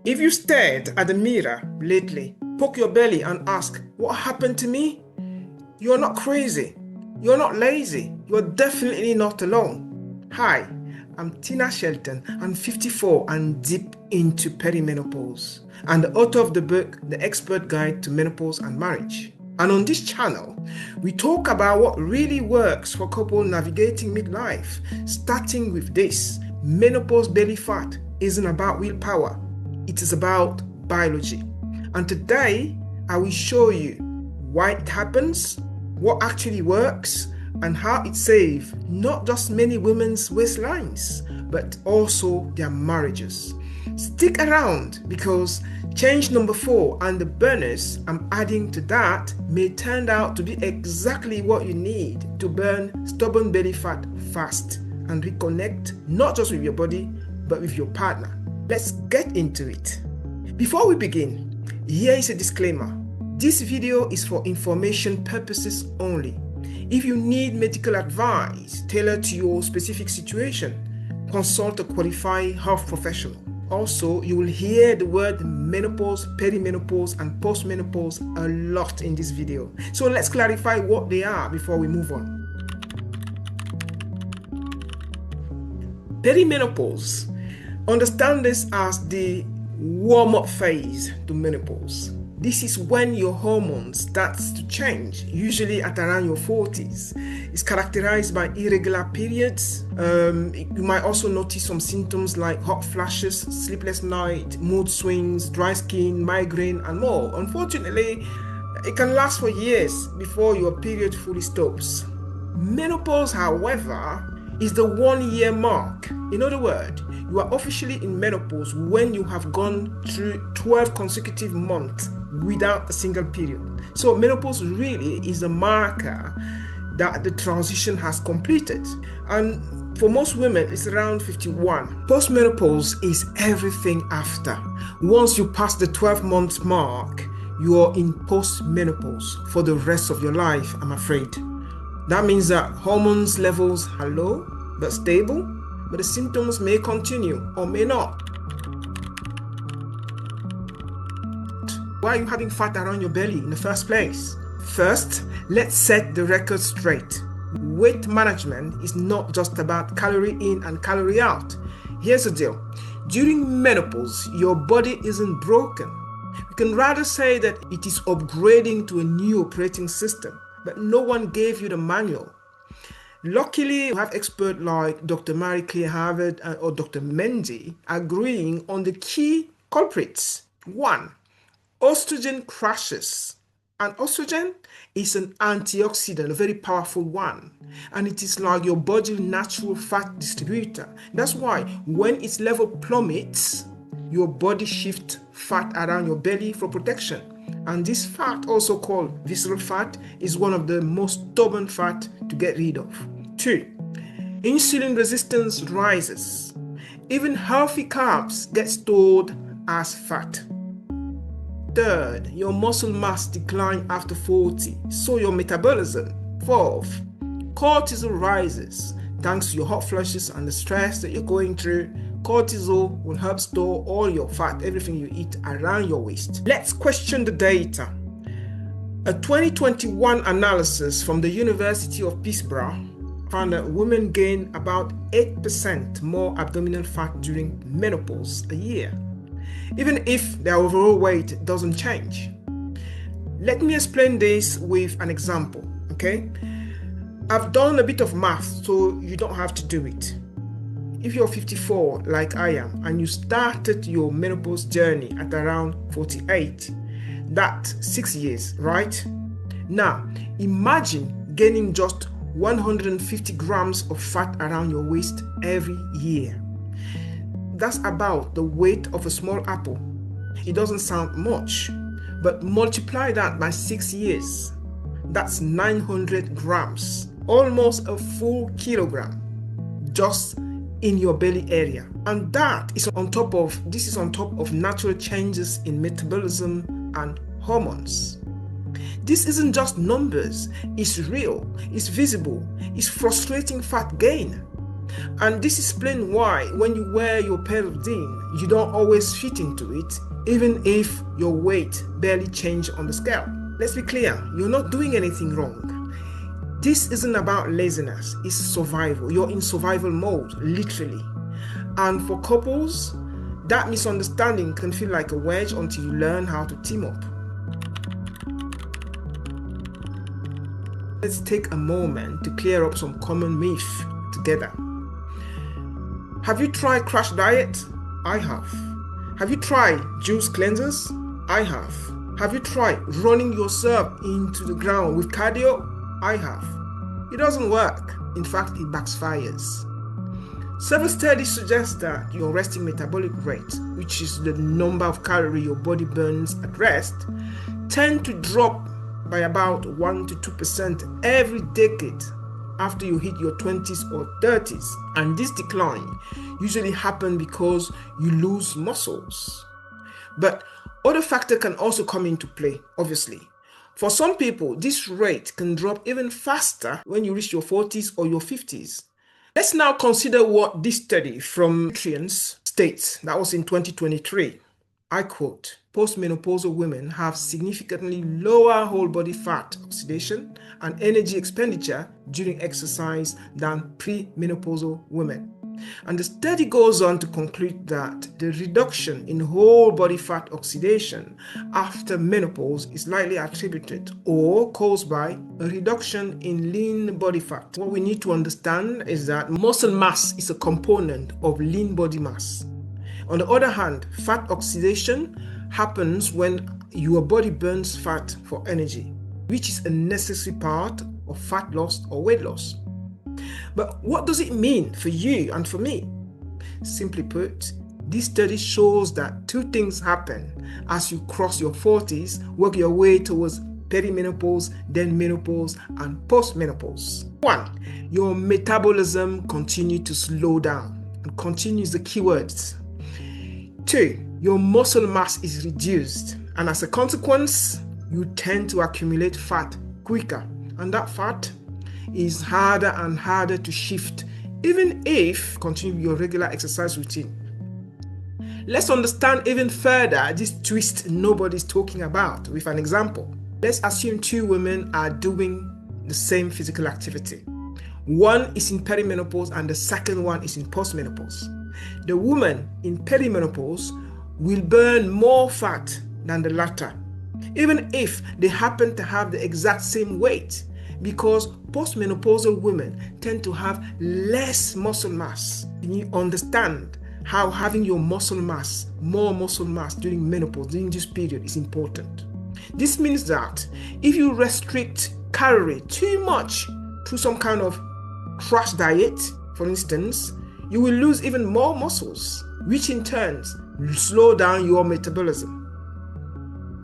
If you stared at the mirror lately, poke your belly and ask, what happened to me? You're not crazy. You're not lazy. You're definitely not alone. Hi, I'm Tina Shelton. I'm 54 and deep into perimenopause, and the author of the book, The Expert Guide to Menopause and Marriage. And on this channel, we talk about what really works for couples navigating midlife, starting with this. Menopause belly fat isn't about willpower. It is about biology. And today, I will show you why it happens, what actually works, and how it saves not just many women's waistlines, but also their marriages. Stick around because change number 4 and the bonus I'm adding to that may turn out to be exactly what you need to burn stubborn belly fat fast and reconnect not just with your body, but with your partner. Let's get into it. Before we begin, here is a disclaimer. This video is for information purposes only. If you need medical advice tailored to your specific situation, consult a qualified health professional. Also, you will hear the word menopause, perimenopause, and post-menopause a lot in this video. So let's clarify what they are before we move on. Perimenopause. Understand this as the warm-up phase to menopause. This is when your hormones starts to change, usually at around your 40s. It's characterized by irregular periods. You might also notice some symptoms like hot flashes, sleepless night, mood swings, dry skin, migraine, and more. Unfortunately, it can last for years before your period fully stops. Menopause, however, is the 1-year mark. In other words, you are officially in menopause when you have gone through 12 consecutive months without a single period. So menopause really is a marker that the transition has completed. And for most women, it's around 51. Postmenopause is everything after. Once you pass the 12-month mark, you are in postmenopause for the rest of your life, I'm afraid. That means that hormones levels are low but stable, but the symptoms may continue or may not. Why are you having fat around your belly in the first place? First, let's set the record straight. Weight management is not just about calorie in and calorie out. Here's the deal. During menopause, your body isn't broken. You can rather say that it is upgrading to a new operating system, but no one gave you the manual. Luckily, you have experts like Dr. Marie Claire Harvard or Dr. Mendy agreeing on the key culprits. 1. Estrogen crashes. And estrogen is an antioxidant, a very powerful one. And it is like your body's natural fat distributor. That's why when its level plummets, your body shifts fat around your belly for protection. And this fat, also called visceral fat, is one of the most stubborn fat to get rid of. 2. Insulin resistance rises. Even healthy carbs get stored as fat. 3. Your muscle mass declines after 40, so your metabolism. 4. Cortisol rises. Thanks to your hot flushes and the stress that you're going through, cortisol will help store all your fat, everything you eat, around your waist. Let's question the data. A 2021 analysis from the University of Pittsburgh found that women gain about 8% more abdominal fat during menopause a year, even if their overall weight doesn't change. Let me explain this with an example, okay? I've done a bit of math, so you don't have to do it. If you're 54 like I am and you started your menopause journey at around 48, that's 6 years, right? Now, imagine gaining just 150 grams of fat around your waist every year. That's about the weight of a small apple. It doesn't sound much, but multiply that by 6 years. That's 900 grams, almost a full kilogram, just in your belly area. And this is on top of natural changes in metabolism and hormones. This isn't just numbers, it's real, it's visible, it's frustrating fat gain. And this explains why when you wear your pair of jeans, you don't always fit into it, even if your weight barely changes on the scale. Let's be clear, you're not doing anything wrong. This isn't about laziness, it's survival. You're in survival mode, literally. And for couples, that misunderstanding can feel like a wedge until you learn how to team up. Let's take a moment to clear up some common myths together. Have you tried crash diet? I have. Have you tried juice cleansers? I have. Have you tried running yourself into the ground with cardio? I have. It doesn't work. In fact, it backfires. Several studies suggest that your resting metabolic rate, which is the number of calories your body burns at rest, tend to drop by about 1 to 2% every decade after you hit your 20s or 30s. And this decline usually happens because you lose muscles. But other factors can also come into play, obviously. For some people, this rate can drop even faster when you reach your 40s or your 50s. Let's now consider what this study from Nutrients states. That was in 2023. I quote, "Post-menopausal women have significantly lower whole body fat oxidation and energy expenditure during exercise than pre-menopausal women." And the study goes on to conclude that the reduction in whole body fat oxidation after menopause is likely attributed or caused by a reduction in lean body fat. What we need to understand is that muscle mass is a component of lean body mass. On the other hand, fat oxidation happens when your body burns fat for energy, which is a necessary part of fat loss or weight loss. But what does it mean for you and for me? Simply put, this study shows that two things happen as you cross your 40s, work your way towards perimenopause, then menopause, and post-menopause. 1. Your metabolism continues to slow down, and continues the keywords. 2. Your muscle mass is reduced, and as a consequence, you tend to accumulate fat quicker, and that fat is harder and harder to shift, even if you continue your regular exercise routine. Let's understand even further this twist nobody's talking about with an example. Let's assume two women are doing the same physical activity. One is in perimenopause and the second one is in postmenopause. The woman in perimenopause will burn more fat than the latter, even if they happen to have the exact same weight, because postmenopausal women tend to have less muscle mass. You understand how having your muscle mass, more muscle mass during menopause, during this period, is important. This means that if you restrict calorie too much through some kind of crash diet, for instance, you will lose even more muscles, which in turn will slow down your metabolism.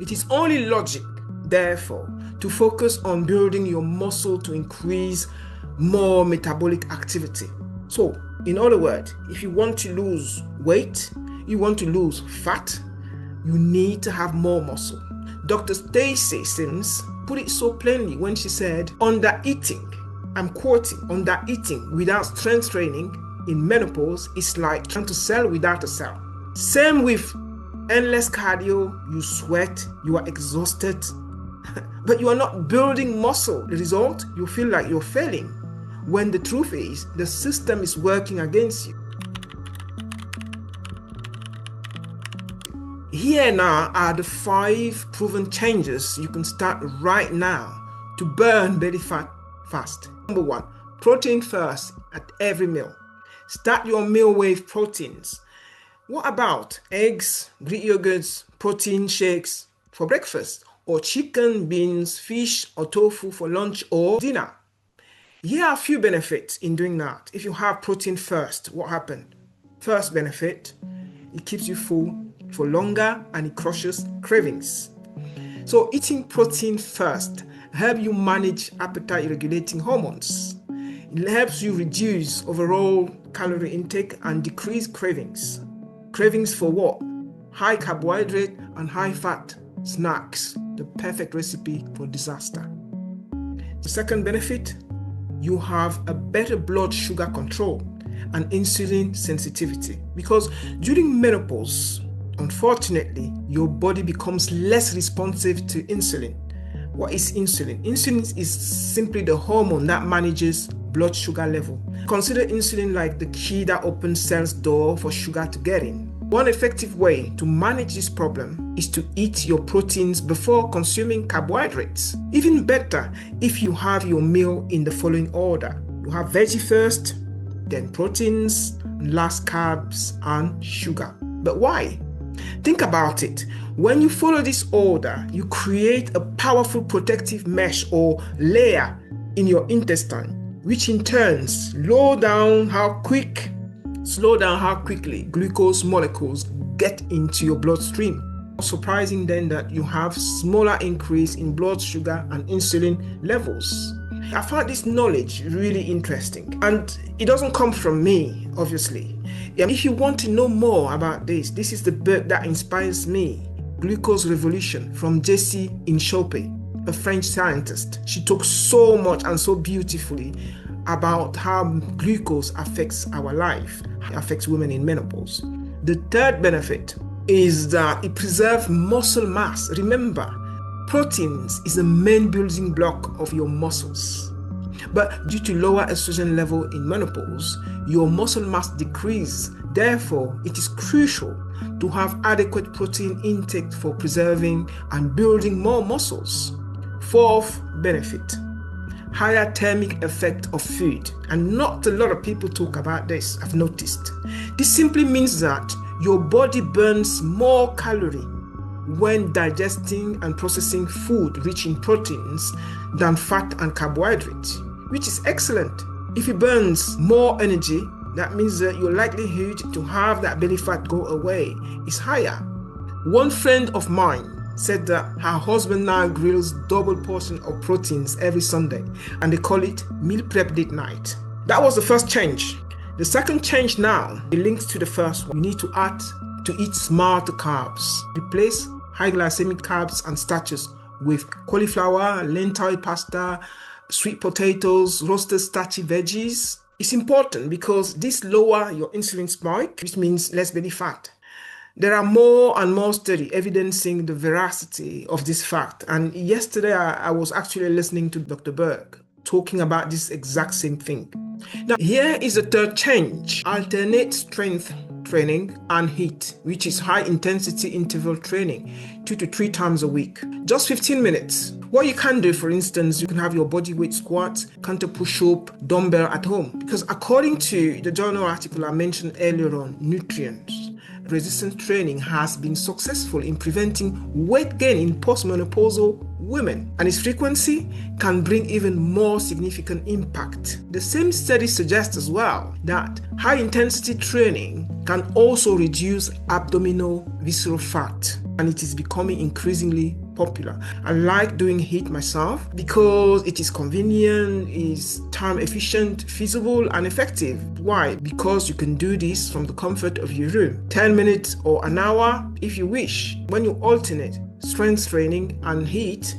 It is only logic, therefore, to focus on building your muscle to increase more metabolic activity. So, in other words, if you want to lose weight, you want to lose fat, you need to have more muscle. Dr. Stacy Sims put it so plainly when she said, "Undereating," I'm quoting, "undereating without strength training in menopause is like trying to sell without a cell." Same with endless cardio, you sweat, you are exhausted, but you are not building muscle. The result, you feel like you're failing, when the truth is the system is working against you. Here now are the 5 proven changes you can start right now to burn belly fat fast. Number 1, protein first at every meal. Start your meal with proteins. What about eggs, Greek yogurts, protein shakes for breakfast, or chicken, beans, fish, or tofu for lunch or dinner? Here are a few benefits in doing that. If you have protein first, what happens? First benefit, it keeps you full for longer and it crushes cravings. So eating protein first helps you manage appetite regulating hormones. It helps you reduce overall calorie intake and decrease cravings. Cravings for what? High carbohydrate and high fat snacks, the perfect recipe for disaster. The second benefit, you have a better blood sugar control and insulin sensitivity. Because during menopause, unfortunately, your body becomes less responsive to insulin. What is insulin? Insulin is simply the hormone that manages blood sugar level. Consider insulin like the key that opens cells' door for sugar to get in. One effective way to manage this problem is to eat your proteins before consuming carbohydrates. Even better if you have your meal in the following order. You have veggie first, then proteins, last carbs and sugar. But why? Think about it. When you follow this order, you create a powerful protective mesh or layer in your intestine, which in turn slow down how quickly glucose molecules get into your bloodstream. Surprising then that you have smaller increase in blood sugar and insulin levels. I found this knowledge really interesting, and it doesn't come from me, obviously. If you want to know more about this is the book that inspires me, Glucose Revolution, from Jessie Inchope, a French scientist. She talks so much and so beautifully about how glucose affects our life, affects women in menopause. The third benefit is that it preserves muscle mass. Remember, proteins is the main building block of your muscles. But due to lower estrogen level in menopause, your muscle mass decreases. Therefore, it is crucial to have adequate protein intake for preserving and building more muscles. Fourth benefit, higher thermic effect of food. And not a lot of people talk about this, I've noticed. This simply means that your body burns more calorie when digesting and processing food rich in proteins than fat and carbohydrates, which is excellent. If it burns more energy, that means that your likelihood to have that belly fat go away is higher. One friend of mine said that her husband now grills double portion of proteins every Sunday, and they call it meal prep date night. That was the first change. The second change now, it links to the first one. You need to eat smarter carbs. Replace high glycemic carbs and starches with cauliflower, lentil pasta, sweet potatoes, roasted starchy veggies. It's important because this lowers your insulin spike, which means less belly fat. There are more and more studies evidencing the veracity of this fact. And yesterday I was actually listening to Dr. Berg talking about this exact same thing. Now, here is the third change. Alternate strength training and HIIT, which is high intensity interval training, 2 to 3 times a week. Just 15 minutes. What you can do, for instance, you can have your body weight squats, counter push-up, dumbbell at home. Because according to the journal article I mentioned earlier on, nutrients, resistance training has been successful in preventing weight gain in postmenopausal women, and its frequency can bring even more significant impact. The same study suggests as well that high-intensity training can also reduce abdominal visceral fat, and it is becoming increasingly popular. I like doing HIIT myself because it is convenient, is time efficient, feasible and effective. Why? Because you can do this from the comfort of your room. 10 minutes or an hour if you wish. When you alternate strength training and HIIT,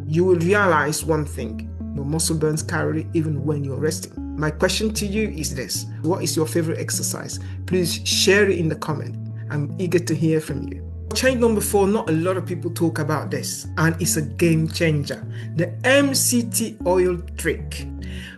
you will realize one thing: your muscle burns calorie even when you're resting. My question to you is this: what is your favorite exercise? Please share it in the comment. I'm eager to hear from you. Change number 4, not a lot of people talk about this, and it's a game changer. The MCT oil trick.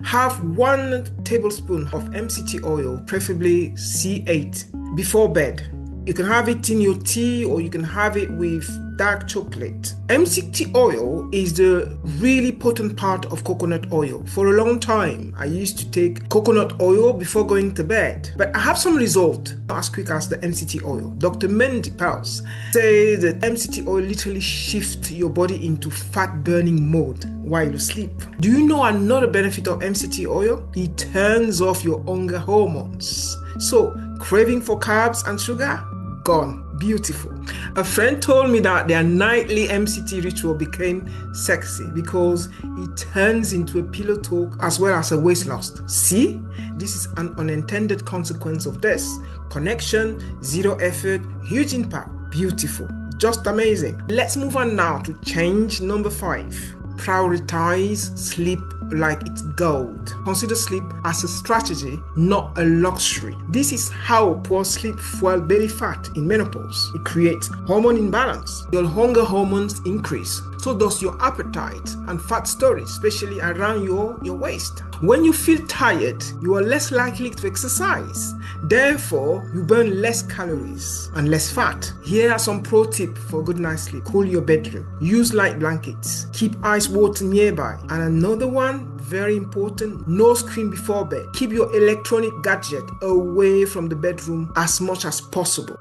Have 1 tablespoon of MCT oil, preferably C8, before bed. You can have it in your tea or you can have it with dark chocolate. MCT oil is the really potent part of coconut oil. For a long time, I used to take coconut oil before going to bed, but I have some result as quick as the MCT oil. Dr. Menopause says that MCT oil literally shifts your body into fat burning mode while you sleep. Do you know another benefit of MCT oil? It turns off your hunger hormones. So, craving for carbs and sugar? Gone. Beautiful. A friend told me that their nightly MCT ritual became sexy because it turns into a pillow talk as well as a weight loss. See, this is an unintended consequence of this. Connection, zero effort, huge impact. Beautiful. Just amazing. Let's move on now to change number 5. Prioritize sleep like it's gold. Consider sleep as a strategy, not a luxury. This is how poor sleep fuels belly fat in menopause. It creates hormone imbalance. Your hunger hormones increase. So does your appetite and fat storage, especially around your waist. When you feel tired, you are less likely to exercise. Therefore, you burn less calories and less fat. Here are some pro tips for good night's sleep. Cool your bedroom. Use light blankets. Keep ice water nearby. And another one, very important, no screen before bed. Keep your electronic gadget away from the bedroom as much as possible.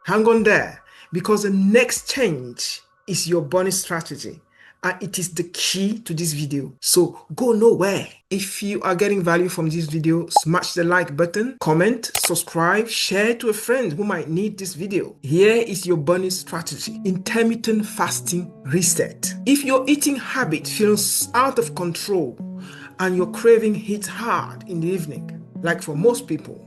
Hang on there, because the next change is your burning strategy. And it is the key to this video, so go nowhere. If you are getting value from this video, smash the like button, comment, subscribe, share to a friend who might need this video. Here is your burning strategy: intermittent fasting reset. If your eating habit feels out of control and your craving hits hard in the evening, like for most people,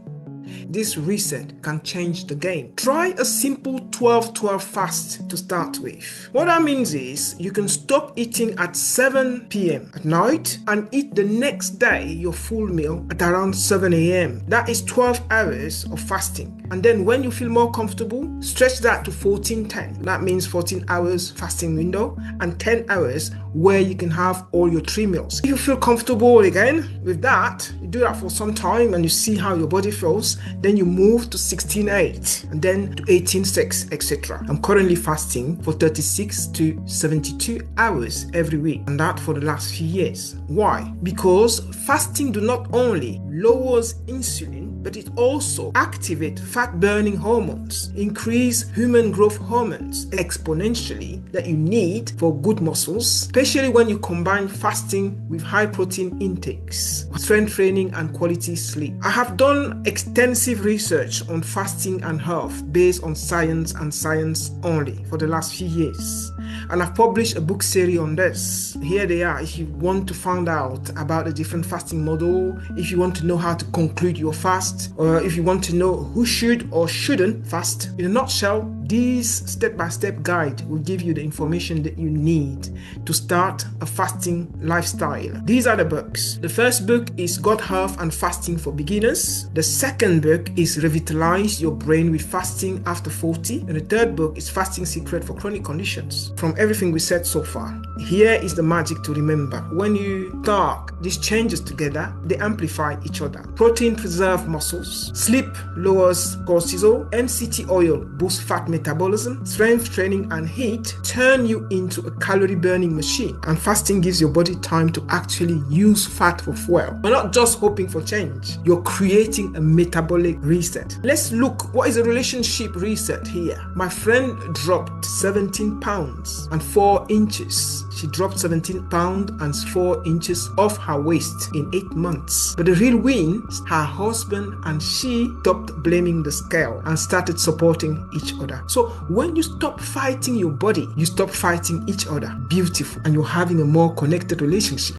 this reset can change the game. Try a simple 12-12 fast to start with. What that means is you can stop eating at 7 p.m. at night and eat the next day your full meal at around 7 a.m. That is 12 hours of fasting. And then when you feel more comfortable, stretch that to 14-10. That means 14 hours fasting window and 10 hours where you can have all your 3 meals. If you feel comfortable again with that, you do that for some time and you see how your body feels. Then you move to 16-8 and then to 18-6, etc. I'm currently fasting for 36 to 72 hours every week, and that for the last few years. Why? Because fasting do not only lowers insulin, but it also activates fat-burning hormones, increase human growth hormones exponentially that you need for good muscles, especially when you combine fasting with high-protein intakes, strength training, and quality sleep. I have done extensive research on fasting and health based on science and science only for the last few years. And I've published a book series on this. Here they are if you want to find out about the different fasting model, if you want to know how to conclude your fast, or if you want to know who should or shouldn't fast. In a nutshell, this step-by-step guide will give you the information that you need to start a fasting lifestyle. These are the books. The first book is Gut Health and Fasting for Beginners. The second book is Revitalize Your Brain with Fasting After 40. And the third book is Fasting Secret for Chronic Conditions. From everything we said so far, here is the magic to remember. When you talk these changes together, they amplify each other. Protein preserves muscles. Sleep lowers cortisol. MCT oil boosts fat metabolism. Strength training and heat turn you into a calorie burning machine. And fasting gives your body time to actually use fat for fuel. You're not just hoping for change. You're creating a metabolic reset. Let's look, what is a relationship reset here? My friend dropped 17 pounds and 4 inches. She dropped 17 pounds and 4 inches off her waist in 8 months. But the real win is her husband and she stopped blaming the scale and started supporting each other. So when you stop fighting your body, you stop fighting each other. Beautiful. And you're having a more connected relationship.